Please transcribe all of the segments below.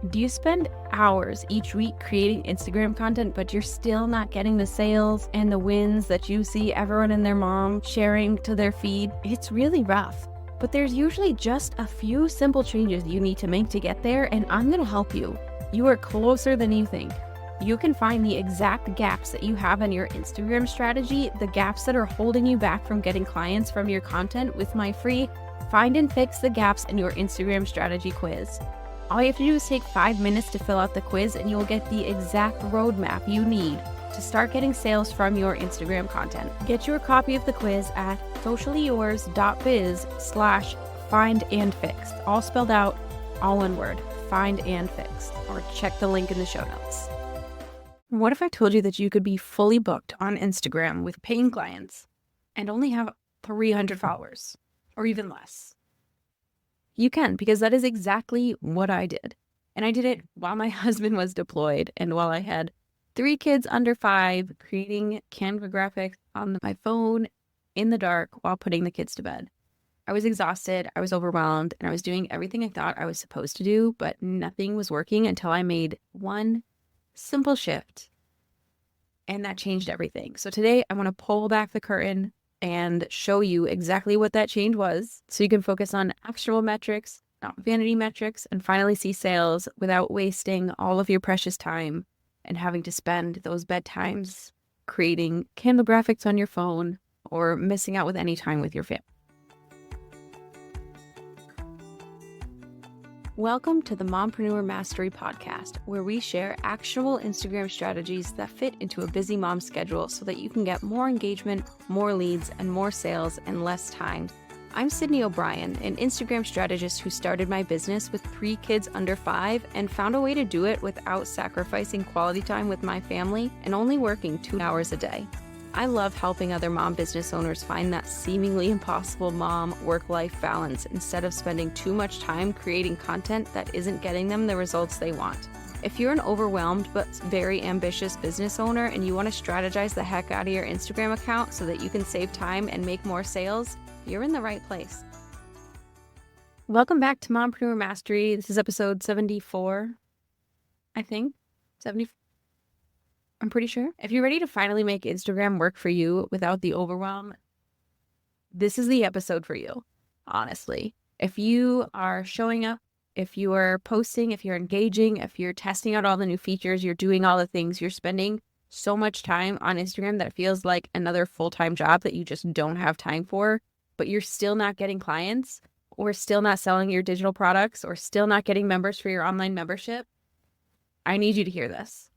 Do you spend hours each week creating Instagram content, but you're still not getting the sales and the wins that you see everyone and their mom sharing to their feed? It's really rough, but there's usually just a few simple changes you need to make to get there, and I'm going to help you. You are closer than you think. You can find the exact gaps that you have in your Instagram strategy, the gaps that are holding you back from getting clients from your content with my free Find and Fix the Gaps in Your Instagram Strategy quiz. All you have to do is take 5 minutes to fill out the quiz and you'll get the exact roadmap you need to start getting sales from your Instagram content. Get your copy of the quiz at sociallyyours.biz/findandfixed. All spelled out, all one word, find and fixed, or check the link in the show notes. What if I told you that you could be fully booked on Instagram with paying clients and only have 300 followers or even less? You can, because that is exactly what I did. And I did it while my husband was deployed and while I had 3 kids under 5, creating Canva graphics on my phone in the dark while putting the kids to bed. I was exhausted, I was overwhelmed, and I was doing everything I thought I was supposed to do, but nothing was working until I made one simple shift. And that changed everything. So today I want to pull back the curtain and show you exactly what that change was so you can focus on actual metrics, not vanity metrics, and finally see sales without wasting all of your precious time and having to spend those bedtimes creating Canva graphics on your phone or missing out with any time with your family. Welcome to the Mompreneur Mastery Podcast, where we share actionable Instagram strategies that fit into a busy mom's schedule so that you can get more engagement, more leads, and more sales in less time. I'm Sydney O'Brien, an Instagram strategist who started my business with 3 kids under 5 and found a way to do it without sacrificing quality time with my family and only working 2 hours a day. I love helping other mom business owners find that seemingly impossible mom work-life balance instead of spending too much time creating content that isn't getting them the results they want. If you're an overwhelmed but very ambitious business owner and you want to strategize the heck out of your Instagram account so that you can save time and make more sales, you're in the right place. Welcome back to Mompreneur Mastery. This is episode 74, I think. 74. I'm pretty sure. If you're ready to finally make Instagram work for you without the overwhelm, this is the episode for you, honestly. If you are showing up, if you are posting, if you're engaging, if you're testing out all the new features, you're doing all the things, you're spending so much time on Instagram that it feels like another full-time job that you just don't have time for, but you're still not getting clients or still not selling your digital products or still not getting members for your online membership, I need you to hear this.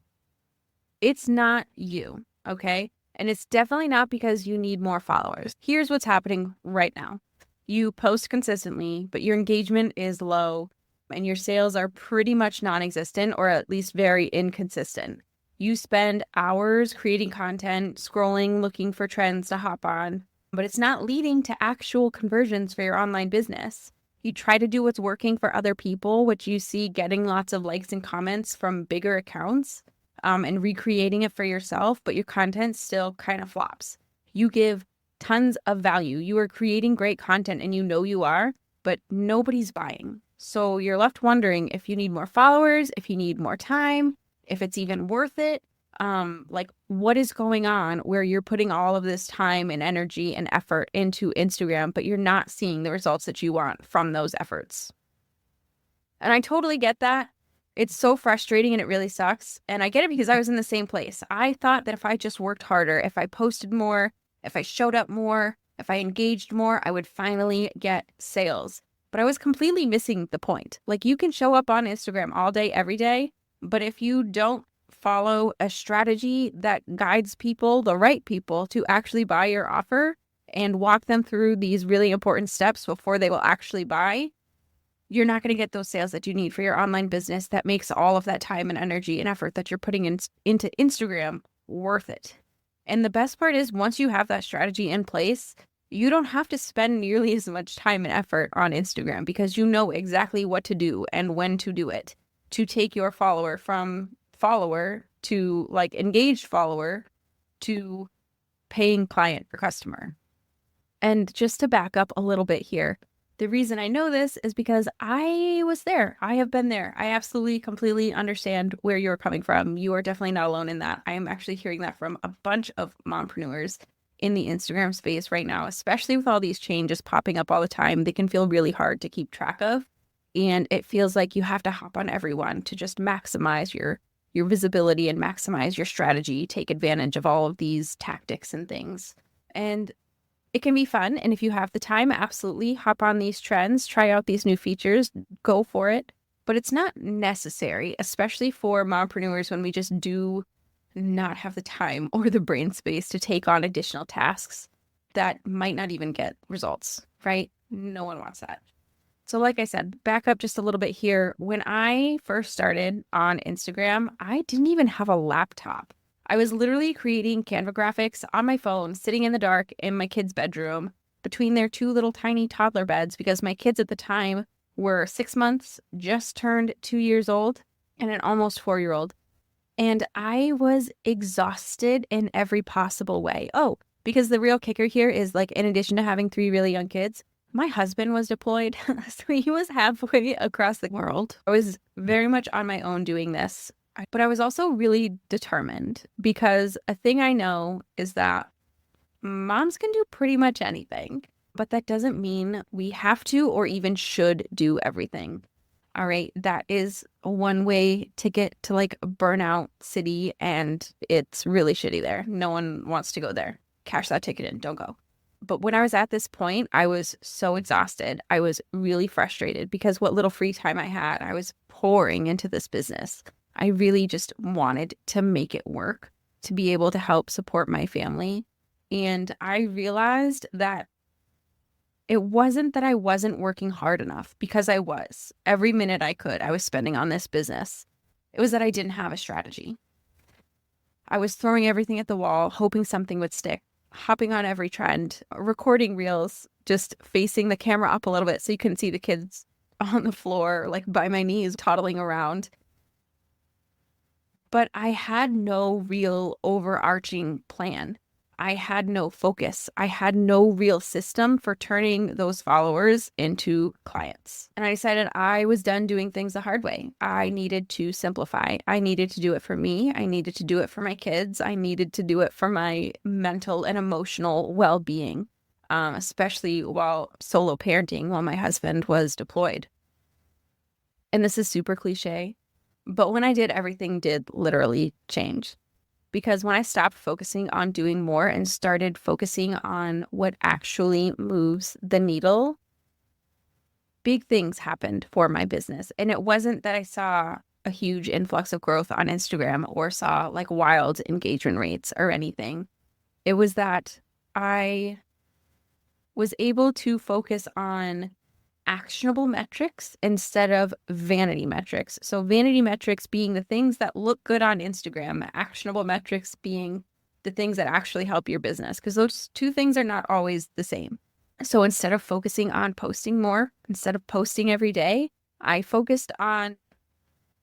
It's not you, okay? And it's definitely not because you need more followers. Here's what's happening right now. You post consistently, but your engagement is low and your sales are pretty much non-existent or at least very inconsistent. You spend hours creating content, scrolling, looking for trends to hop on, but it's not leading to actual conversions for your online business. You try to do what's working for other people, which you see getting lots of likes and comments from bigger accounts, and recreating it for yourself, but your content still kind of flops. You give tons of value. You are creating great content and you know you are, but nobody's buying. So you're left wondering if you need more followers, if you need more time, if it's even worth it. Like what is going on where you're putting all of this time and energy and effort into Instagram, but you're not seeing the results that you want from those efforts. And I totally get that. It's so frustrating and it really sucks. And I get it because I was in the same place. I thought that if I just worked harder, if I posted more, if I showed up more, if I engaged more, I would finally get sales. But I was completely missing the point. Like you can show up on Instagram all day, every day, but if you don't follow a strategy that guides people, the right people, to actually buy your offer and walk them through these really important steps before they will actually buy, you're not going to get those sales that you need for your online business that makes all of that time and energy and effort that you're putting into Instagram worth it. And the best part is once you have that strategy in place, you don't have to spend nearly as much time and effort on Instagram because you know exactly what to do and when to do it to take your follower from follower to like engaged follower to paying client or customer. And just to back up a little bit here, The reason I know this is because I was there. I have been there. I absolutely, completely understand where you're coming from. You are definitely not alone in that. I am actually hearing that from a bunch of mompreneurs in the Instagram space right now, especially with all these changes popping up all the time. They can feel really hard to keep track of. And it feels like you have to hop on everyone to just maximize your visibility and maximize your strategy, take advantage of all of these tactics and things. And it can be fun. And if you have the time, absolutely hop on these trends, try out these new features, go for it. But it's not necessary, especially for mompreneurs when we just do not have the time or the brain space to take on additional tasks that might not even get results, right? No one wants that. So like I said, back up just a little bit here. When I first started on Instagram, I didn't even have a laptop. I was literally creating Canva graphics on my phone, sitting in the dark in my kids' bedroom between their two little tiny toddler beds because my kids at the time were 6 months, just turned 2 years old, and an almost 4-year-old. And I was exhausted in every possible way. Oh, because the real kicker here is, like, in addition to having 3 really young kids, my husband was deployed. So he was halfway across the world. I was very much on my own doing this. But I was also really determined because a thing I know is that moms can do pretty much anything, but that doesn't mean we have to or even should do everything. All right. That is one way to get to like burnout city, and it's really shitty there. No one wants to go there. Cash that ticket in. Don't go. But when I was at this point, I was so exhausted. I was really frustrated because what little free time I had, I was pouring into this business. I really just wanted to make it work, to be able to help support my family. And I realized that it wasn't that I wasn't working hard enough, because I was. Every minute I could, I was spending on this business. It was that I didn't have a strategy. I was throwing everything at the wall, hoping something would stick, hopping on every trend, recording reels, just facing the camera up a little bit so you couldn't see the kids on the floor, like by my knees, toddling around. But I had no real overarching plan. I had no focus. I had no real system for turning those followers into clients. And I decided I was done doing things the hard way. I needed to simplify. I needed to do it for me. I needed to do it for my kids. I needed to do it for my mental and emotional well-being, especially while solo parenting while my husband was deployed. And this is super cliche, but when I did, everything did literally change. Because when I stopped focusing on doing more and started focusing on what actually moves the needle, big things happened for my business. And it wasn't that I saw a huge influx of growth on Instagram or saw like wild engagement rates or anything. It was that I was able to focus on actionable metrics instead of vanity metrics. So vanity metrics being the things that look good on Instagram, actionable metrics being the things that actually help your business, because those two things are not always the same. So instead of focusing on posting more, instead of posting every day, I focused on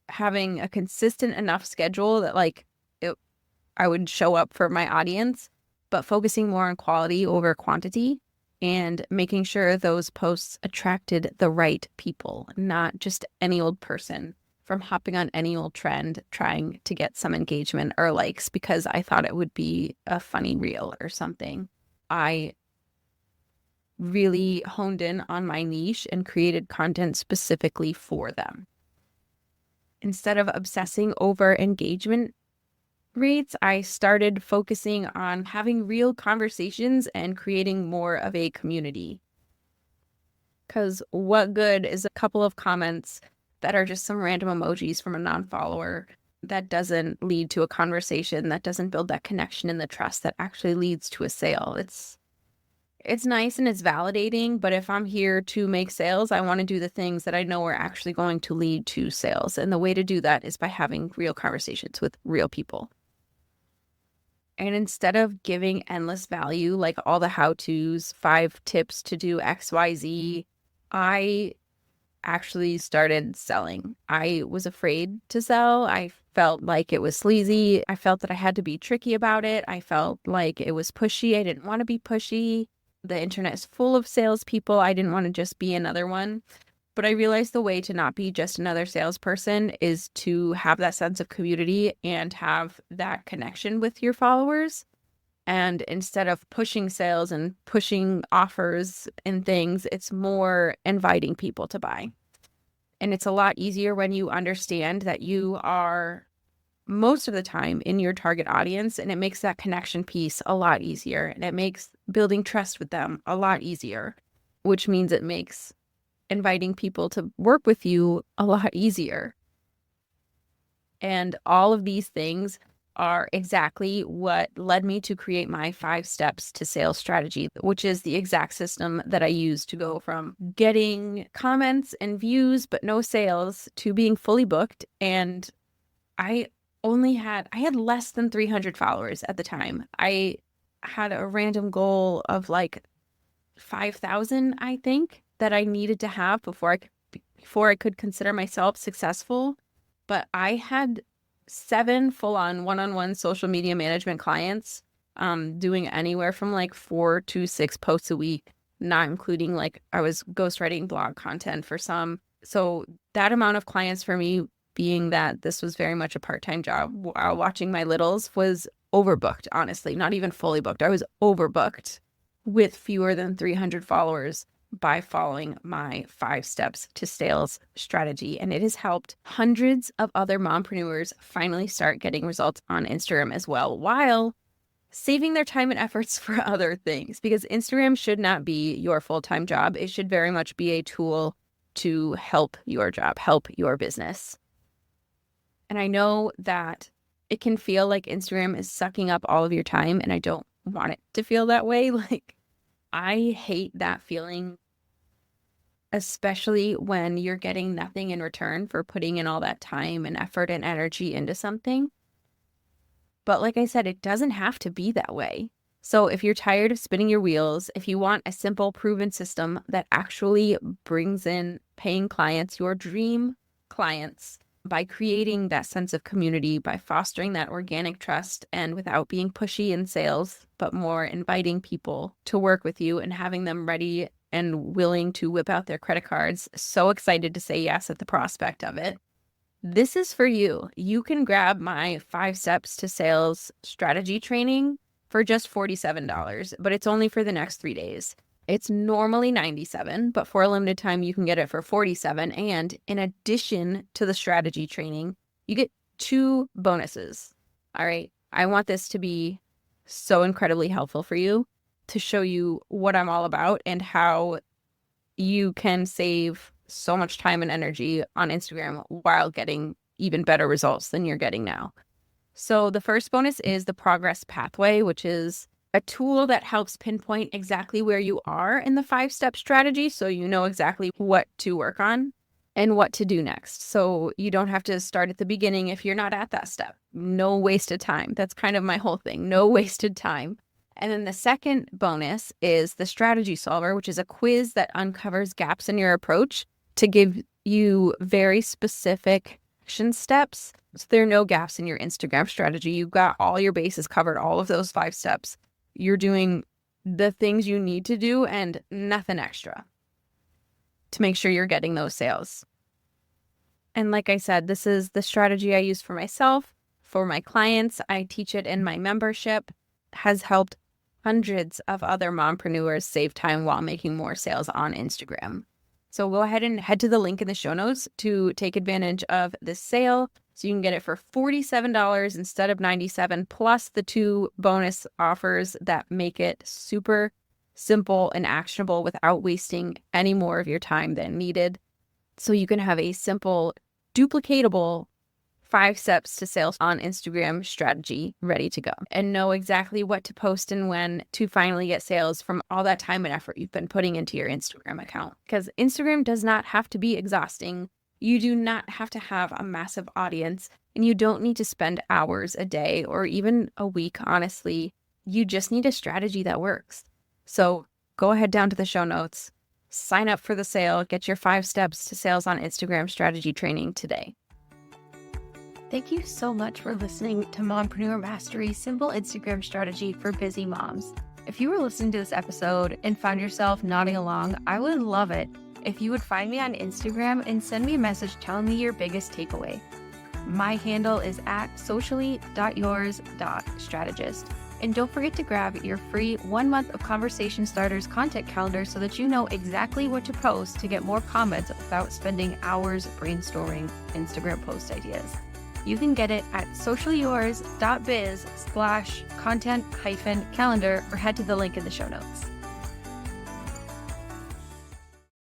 having a consistent enough schedule that I would show up for my audience, but focusing more on quality over quantity, and making sure those posts attracted the right people, not just any old person from hopping on any old trend trying to get some engagement or likes because I thought it would be a funny reel or something. I really honed in on my niche and created content specifically for them. Instead of obsessing over engagement rates, I started focusing on having real conversations and creating more of a community. Because what good is a couple of comments that are just some random emojis from a non-follower that doesn't lead to a conversation, that doesn't build that connection and the trust that actually leads to a sale? It's nice and it's validating, but if I'm here to make sales, I want to do the things that I know are actually going to lead to sales. And the way to do that is by having real conversations with real people. And instead of giving endless value, like all the how-tos, 5 tips to do XYZ, I actually started selling. I was afraid to sell. I felt like it was sleazy. I felt that I had to be tricky about it. I felt like it was pushy. I didn't want to be pushy. The internet is full of salespeople. I didn't want to just be another one. But I realized the way to not be just another salesperson is to have that sense of community and have that connection with your followers. And instead of pushing sales and pushing offers and things, it's more inviting people to buy. And it's a lot easier when you understand that you are most of the time in your target audience, and it makes that connection piece a lot easier. And it makes building trust with them a lot easier, which means it makes inviting people to work with you a lot easier. And all of these things are exactly what led me to create my 5 steps to sales strategy, which is the exact system that I use to go from getting comments and views but no sales to being fully booked. And I had less than 300 followers at the time. I had a random goal of like 5,000, I think, that I needed to have before I could consider myself successful. But I had 7 full-on one-on-one social media management clients, doing anywhere from like 4 to 6 posts a week, not including like I was ghostwriting blog content for some. So that amount of clients for me, being that this was very much a part-time job while watching my littles, was overbooked, honestly, not even fully booked. I was overbooked with fewer than 300 followers by following my 5 steps to sales strategy. And it has helped hundreds of other mompreneurs finally start getting results on Instagram as well, while saving their time and efforts for other things, because Instagram should not be your full-time job. It should very much be a tool to help your job, help your business. And I know that it can feel like Instagram is sucking up all of your time, and I don't want it to feel that way. Like, I hate that feeling, especially when you're getting nothing in return for putting in all that time and effort and energy into something. But like I said, it doesn't have to be that way. So if you're tired of spinning your wheels, if you want a simple, proven system that actually brings in paying clients, your dream clients, by creating that sense of community, by fostering that organic trust, and without being pushy in sales, but more inviting people to work with you and having them ready and willing to whip out their credit cards, so excited to say yes at the prospect of it, this is for you. You can grab my 5 steps to sales strategy training for just $47, but it's only for the next 3 days. It's normally $97, but for a limited time, you can get it for $47. And in addition to the strategy training, you get 2 bonuses. All right. I want this to be so incredibly helpful for you, to show you what I'm all about and how you can save so much time and energy on Instagram while getting even better results than you're getting now. So the first bonus is the progress pathway, which is a tool that helps pinpoint exactly where you are in the 5-step strategy, so you know exactly what to work on and what to do next. So you don't have to start at the beginning if you're not at that step. No wasted time. That's kind of my whole thing. No wasted time. And then the second bonus is the strategy solver, which is a quiz that uncovers gaps in your approach to give you very specific action steps. So there are no gaps in your Instagram strategy. You've got all your bases covered, all of those 5 steps. You're doing the things you need to do and nothing extra to make sure you're getting those sales. And like I said, this is the strategy I use for myself, for my clients. I teach it in my membership. Has helped hundreds of other mompreneurs save time while making more sales on Instagram. So go ahead and head to the link in the show notes to take advantage of this sale. So you can get it for $47 instead of $97, plus the 2 bonus offers that make it super simple and actionable without wasting any more of your time than needed. So you can have a simple, duplicatable 5 steps to sales on Instagram strategy ready to go, and know exactly what to post and when to finally get sales from all that time and effort you've been putting into your Instagram account. Because Instagram does not have to be exhausting. You do not have to have a massive audience, and you don't need to spend hours a day or even a week, honestly. You just need a strategy that works. So go ahead down to the show notes, sign up for the sale, get your 5 steps to sales on Instagram strategy training today. Thank you so much for listening to Mompreneur Mastery, Simple Instagram Strategy for Busy Moms. If you were listening to this episode and found yourself nodding along, I would love it if you would find me on Instagram and send me a message telling me your biggest takeaway. My handle is at socially.yours.strategist. And don't forget to grab your free 1 month of Conversation Starters content calendar so that you know exactly what to post to get more comments without spending hours brainstorming Instagram post ideas. You can get it at sociallyyours.biz/content-calendar or head to the link in the show notes.